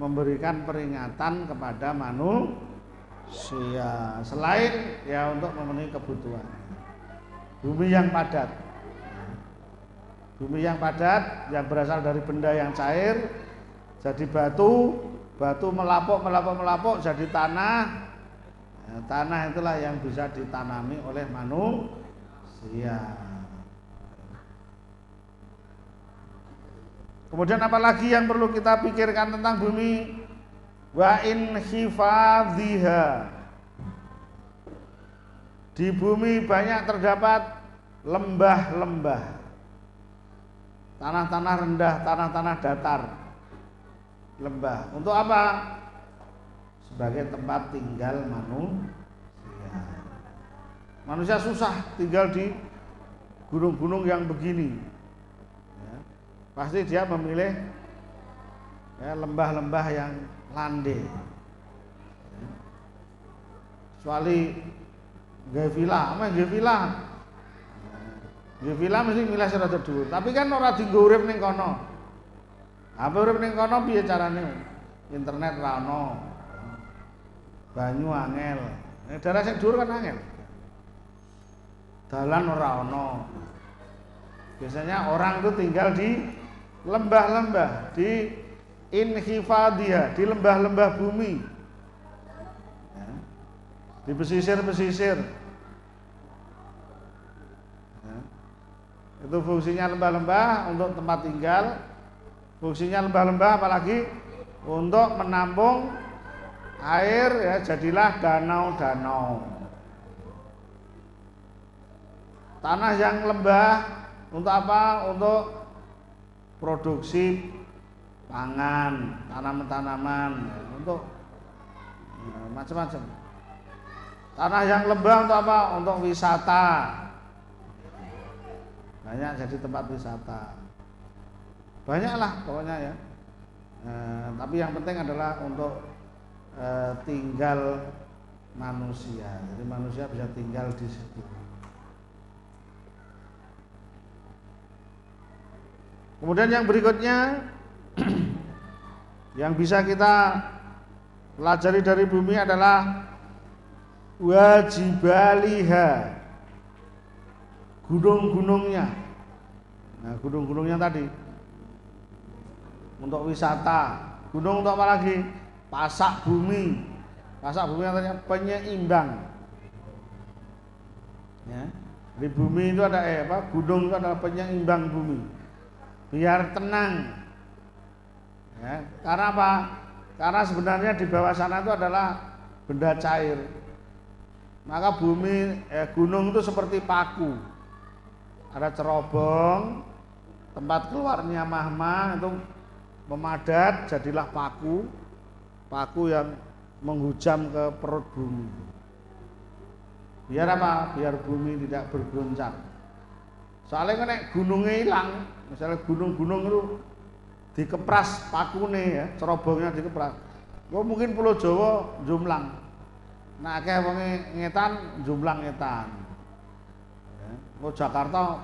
memberikan peringatan kepada manusia selain ya untuk memenuhi kebutuhan. Bumi yang padat yang berasal dari benda yang cair jadi batu melapuk jadi tanah. Ya, tanah itulah yang bisa ditanami oleh manusia. Kemudian apalagi yang perlu kita pikirkan tentang bumi? Wa in hifadhiha. Di bumi banyak terdapat lembah-lembah, tanah-tanah rendah, tanah-tanah datar. Lembah untuk apa? Sebagai tempat tinggal manusia. Manusia susah tinggal di gunung-gunung yang begini. Pasti dia memilih ya, lembah-lembah yang landai. Kecuali gevila mesti milih serata dhuwur. Tapi kan ora dienggo urip ning kono. Apa urip ning kono piye carane? Internet ra ono. Banyu angel. Nek daerah sing dhuwur kan angel. Dalan ora ono. Biasanya orang itu tinggal di lembah-lembah, di inhifadhiha, di lembah-lembah bumi, ya, di pesisir-pesisir. Ya. Itu fungsinya lembah-lembah untuk tempat tinggal. Fungsinya lembah-lembah apalagi untuk menampung air, ya, jadilah danau-danau. Tanah yang lembah untuk apa? Untuk produksi pangan, tanaman-tanaman, untuk macam-macam. Tanah yang lembah untuk apa? Untuk wisata. Banyak jadi tempat wisata. Banyaklah pokoknya ya. Tapi yang penting adalah untuk tinggal manusia. Jadi manusia bisa tinggal di situ. Kemudian yang berikutnya yang bisa kita pelajari dari bumi adalah wajibaliha, gunung-gunungnya. Nah, gunung-gunungnya tadi untuk wisata. Gunung untuk apa lagi? Pasak bumi. Pasak bumi artinya penyeimbang. Ya. Di bumi itu ada gunung itu adalah penyeimbang bumi. Biar tenang, ya, karena apa? Karena sebenarnya di bawah sana itu adalah benda cair. Maka gunung itu seperti paku. Ada cerobong, tempat keluarnya magma itu memadat, jadilah paku yang menghujam ke perut bumi. Biar apa? Biar bumi tidak bergoncang. Soalnya nek gunungnya hilang, misalnya gunung-gunung itu dikepras pakune ya, cerobongnya dikepras. Mungkin Pulau Jawa jumlang. Nah, akeh wong ngetan jumlang ngetan. Ya. Jakarta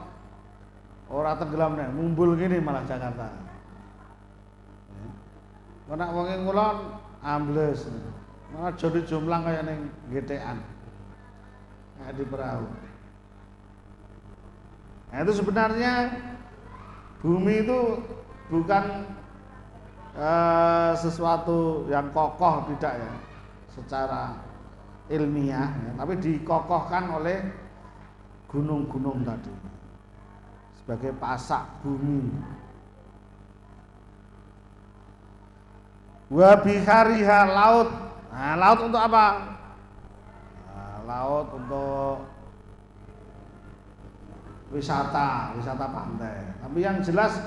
ora tenggelam nek, mumbul gini malah Jakarta. Ya. Nek wong ngulon ambles. Malah jadi jumlang kaya ning GTAN. Nah, di perahu. Nah, itu sebenarnya bumi itu bukan sesuatu yang kokoh, tidak ya, secara ilmiah, ya, tapi dikokohkan oleh gunung-gunung tadi sebagai pasak bumi. Wa bihariha, laut. Nah, laut untuk apa? Nah, laut untuk wisata pantai. Tapi yang jelas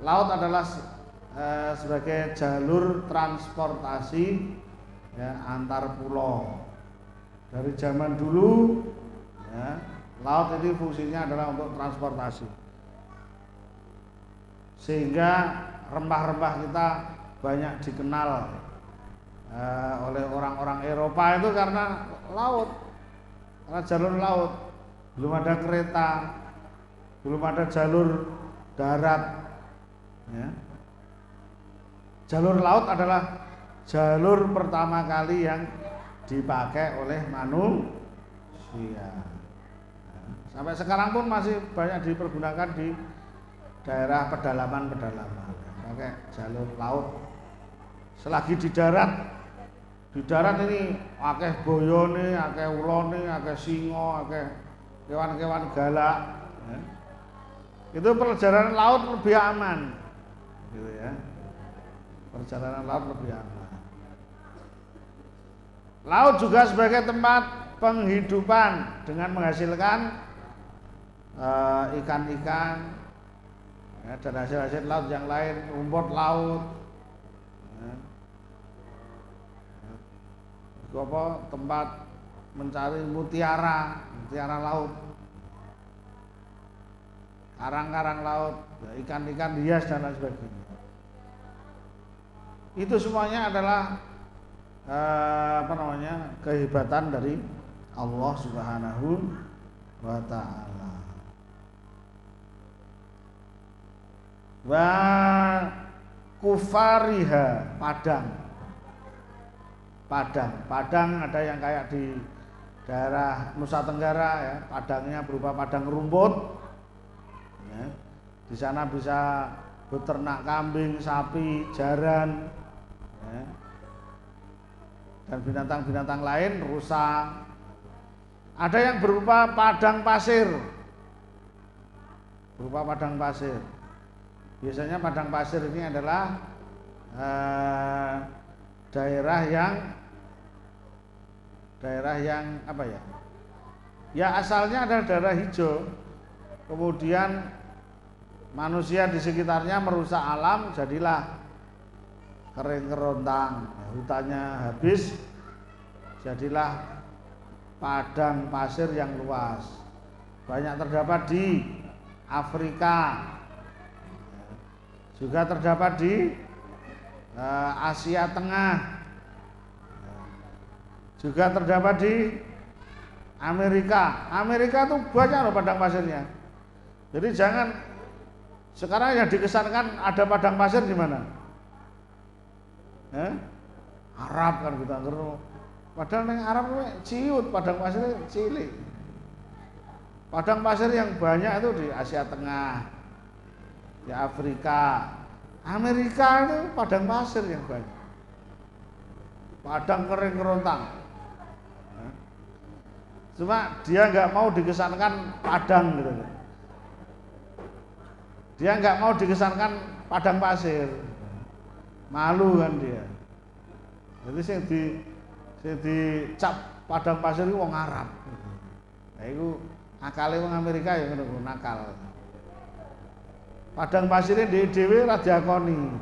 laut adalah sebagai jalur transportasi ya, antar pulau. Dari zaman dulu ya, laut ini fungsinya adalah untuk transportasi, sehingga rempah-rempah kita banyak dikenal oleh orang-orang Eropa itu karena laut, karena jalur laut. Belum ada kereta, belum ada jalur darat ya. Jalur laut adalah jalur pertama kali yang dipakai oleh manusia. Sampai sekarang pun masih banyak dipergunakan di daerah pedalaman-pedalaman, pakai jalur laut. Selagi di darat ini akeh boyone, akeh ulone, akeh singo, akeh kewan-kewan galak ya. Itu perjalanan laut lebih aman gitu ya. Perjalanan laut lebih aman. Laut juga sebagai tempat penghidupan dengan menghasilkan ikan-ikan ya, dan hasil-hasil laut yang lain, rumput laut ya. Tempat mencari mutiara laut, karang-karang laut, ya, ikan-ikan hias dan lain sebagainya. Itu semuanya adalah kehebatan dari Allah Subhanahu wa ta'ala. Wa kufariha, padang ada yang kayak di daerah Nusa Tenggara ya, padangnya berupa padang rumput ya. Di sana bisa beternak kambing, sapi, jaran ya. Dan binatang-binatang lain, rusa. Ada yang berupa padang pasir, biasanya padang pasir ini adalah daerah yang apa ya? Ya asalnya adalah daerah hijau. Kemudian manusia di sekitarnya merusak alam, jadilah kering kerontang, hutannya habis, jadilah padang pasir yang luas. Banyak terdapat di Afrika, juga terdapat di Asia Tengah, juga terdapat di Amerika. Amerika tuh banyak loh padang pasirnya. Jadi jangan sekarang yang dikesankan ada padang pasir di mana? Arab kan kita ngerti. Padahal yang Arab ciut, padang pasirnya cilik. Padang pasir yang banyak itu di Asia Tengah, di Afrika. Amerika itu padang pasir yang banyak, padang kering kerontang. Cuma dia nggak mau dikesankan padang gitu. Dia nggak mau dikesankan padang pasir, malu kan dia. Jadi sing dicap padang pasir itu wong Arab. Nah itu akale wong Amerika ya ngono, nakal. Padang pasirnya dhewe ora diakoni.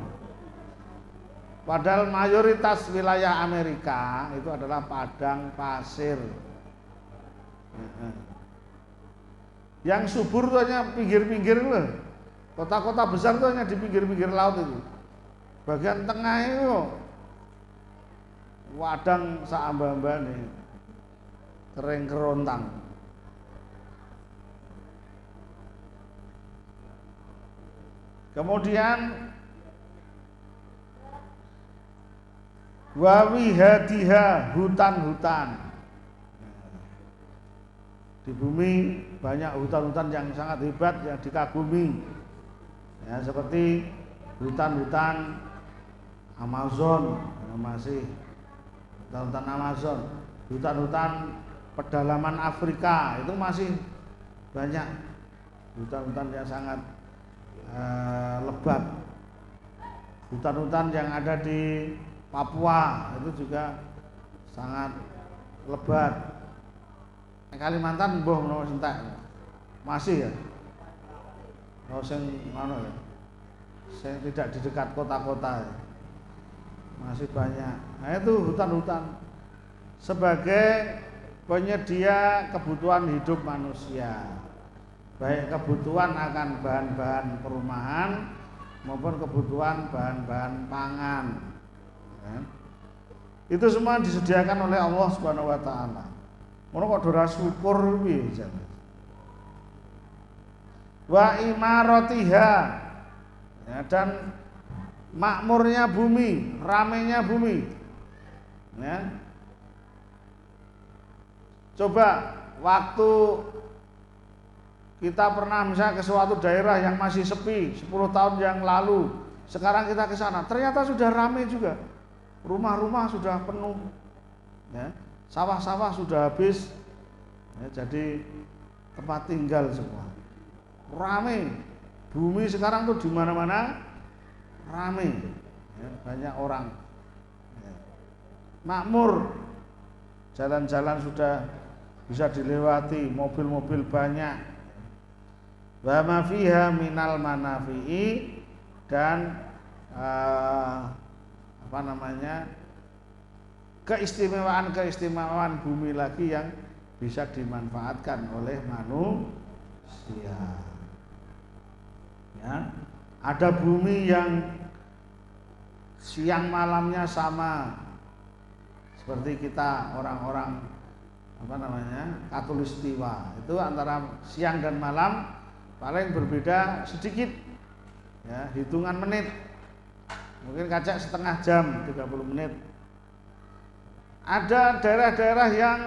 Padahal mayoritas wilayah Amerika itu adalah padang pasir. Yang subur itu hanya pinggir-pinggir loh. Kota-kota besar itu hanya di pinggir-pinggir laut itu. Bagian tengah itu wadang saamba-ambane, kering kerontang. Kemudian wawihadiha, hutan-hutan. Di bumi banyak hutan-hutan yang sangat hebat yang dikagumi. Ya, seperti hutan-hutan Amazon, masih hutan-hutan Amazon, hutan-hutan pedalaman Afrika itu masih banyak hutan-hutan yang sangat lebat. Hutan-hutan yang ada di Papua itu juga sangat lebat. Kalimantan mbuh menawa entek. Masih ya. Ono sing ngono ya. Saya tidak di dekat kota-kota, masih banyak. Nah itu hutan-hutan sebagai penyedia kebutuhan hidup manusia, baik kebutuhan akan bahan-bahan perumahan maupun kebutuhan bahan-bahan pangan. Itu semua disediakan oleh Allah Subhanahu wa taala. Ngono kok ora syukur piye jan. Wa imaratiha, ya, dan makmurnya bumi, ramenya bumi. Ya. Coba waktu kita pernah misalnya ke suatu daerah yang masih sepi 10 tahun yang lalu, sekarang kita ke sana, ternyata sudah ramai juga. Rumah-rumah sudah penuh, ya. Sawah-sawah sudah habis, ya, jadi tempat tinggal semua. Ramai, bumi sekarang tuh di mana-mana ramai, ya, banyak orang, ya. Makmur, jalan-jalan sudah bisa dilewati, mobil-mobil banyak. Wa ma fiha minal manafi'i, dan keistimewaan bumi lagi yang bisa dimanfaatkan oleh manusia. Ya, ada bumi yang siang malamnya sama, seperti kita orang-orang Katulistiwa, itu antara siang dan malam paling berbeda sedikit, ya, hitungan menit. Mungkin kacak setengah jam, 30 menit. Ada daerah-daerah yang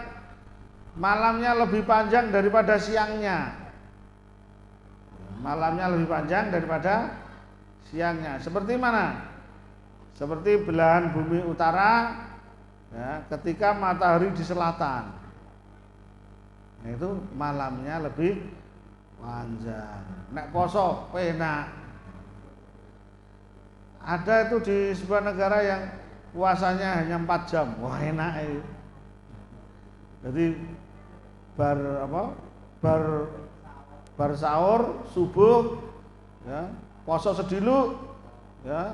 malamnya lebih panjang daripada siangnya. Malamnya lebih panjang daripada siangnya. Seperti mana? Seperti belahan bumi utara, ya, ketika matahari di selatan. Nah, itu malamnya lebih panjang. Nek poso penak. Ada itu di sebuah negara yang puasanya hanya 4 jam. Wah, enak itu. Jadi bar sahur subuh, ya, poso sedilu, ya,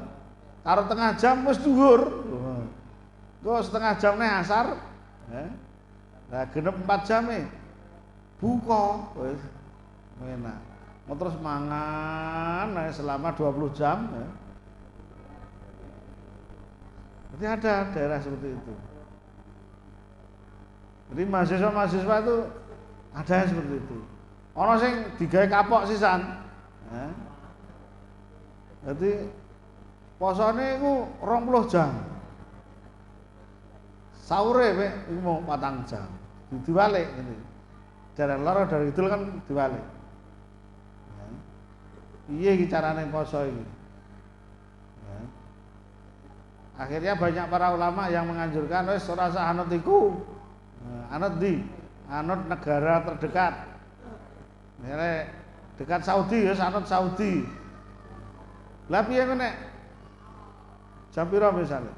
karo tengah jam wis dhuwur. Kok setengah jam nih asar, ya. Lah genep 4 jam buka wis enak. Mau terus mangan selama 20 jam, ya. Jadi ada daerah seperti itu. Jadi mahasiswa itu ada yang seperti itu. Ono sing digawe kapok sisan. Ya. Jadi posone iku 20 jam. Sahure iku mau 4 jam. Diwalik ngene. Daerah loro dari itu kan diwalik. Ya. Piye iki carane poso iki? Akhirnya banyak para ulama yang menganjurkan wis ora usah anut iku. Anut negara terdekat. Nek dekat Saudi ya anut Saudi. Lah piye nek jam pira misale?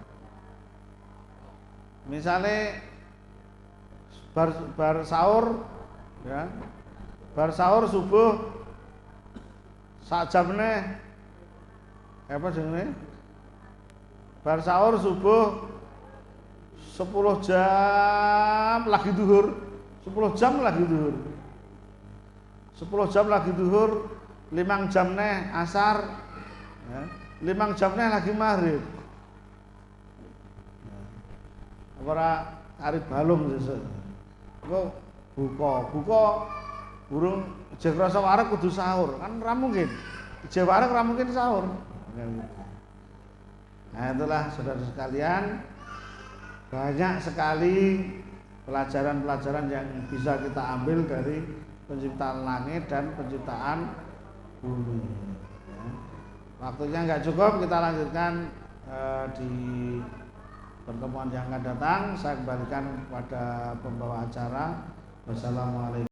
Misale bar sahur, ya. Bar sahur subuh sak jam meneh. Apa jenenge? Bar sahur subuh 10 jam lagi duhur, 10 jam lagi duhur, 10 jam lagi duhur, 5 jam neh asar, ya, 5 jam neh lagi maghrib. Ora arep balung sesuk. Kok buka burung jek rasa wareg kudu sahur, kan ora mungkin. Jek wareg ora mungkin sahur. Nah, itulah saudara sekalian, banyak sekali pelajaran-pelajaran yang bisa kita ambil dari penciptaan langit dan penciptaan bumi. Ya. Waktunya nggak cukup, kita lanjutkan di pertemuan yang akan datang. Saya kembalikan kepada pembawa acara. Wassalamualaikum.